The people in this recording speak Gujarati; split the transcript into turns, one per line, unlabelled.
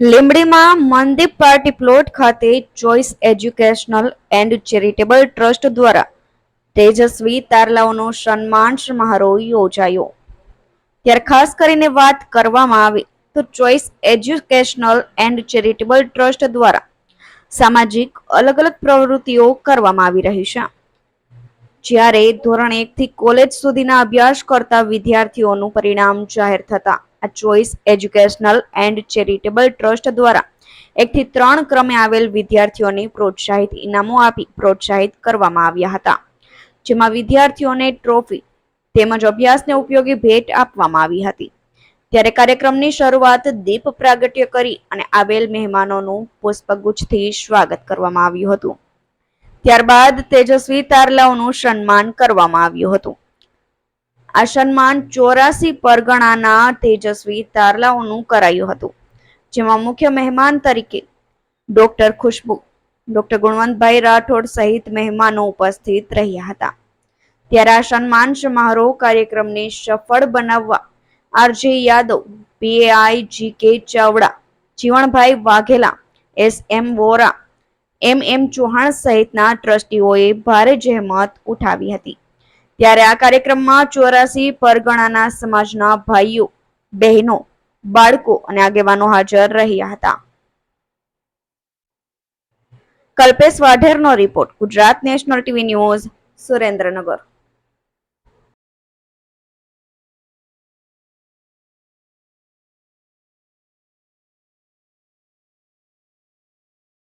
લીંબડીમાં મનદીપ પાર્ટી પ્લોટ ખાતે choice educational and charitable trust દ્વારા તેજસ્વી તારલાઓનો સન્માન સમારોહ યોજાયો. ત્યારે ખાસ કરીને વાત કરવામાં આવે તો choice educational and charitable trust દ્વારા સામાજિક અલગ અલગ પ્રવૃત્તિઓ કરવામાં આવી રહી છે. જ્યારે ધોરણ 1 થી કોલેજ સુધીના અભ્યાસ કરતા વિદ્યાર્થીઓનું પરિણામ જાહેર થતા આ choice educational and charitable trust દ્વારા 1 થી 3 ક્રમે આવેલ વિદ્યાર્થીઓને પ્રોત્સાહિત ઇનામો આપી પ્રોત્સાહિત કરવામાં આવ્યા હતા, જેમાં વિદ્યાર્થીઓને ટ્રોફી તેમજ અભ્યાસને ઉપયોગી ભેટ આપવામાં આવી હતી. ત્યારે કાર્યક્રમની શરૂઆત દીપ પ્રાગટ્ય કરી અને આવેલ મહેમાનોનું પુષ્પગુચ્છથી સ્વાગત કરવામાં આવ્યું હતું. ત્યારબાદ તેજસ્વી તારલાઓનું સન્માન કરવામાં આવ્યું હતું. આ સન્માન 84 પરગણાના તેજસ્વી તારલાઓનું કરાયું હતું, જેમાં મુખ્ય મહેમાન તરીકે ડોક્ટર ખુશ્બુ, ડોક્ટર ગુણવંતભાઈ રાઠોડ સહિત મહેમાનો ઉપસ્થિત રહ્યા હતા. ત્યારે આ સન્માન સમારોહ કાર્યક્રમને સફળ બનાવવા RJ Yadav, પીએઆઈ GK Chavda, Jivanbhai Vaghela, SM Vora, MM Chauhan સહિતના ટ્રસ્ટીઓએ ભારે જહેમત ઉઠાવી હતી. ત્યારે આ કાર્યક્રમમાં 84 પરગણાના સમાજના ભાઈઓ, બહેનો, બાળકો અને આગેવાનો હાજર રહ્યા હતા. કલ્પેશ વાઢેરનો report, Gujarat national TV news, Surendranagar.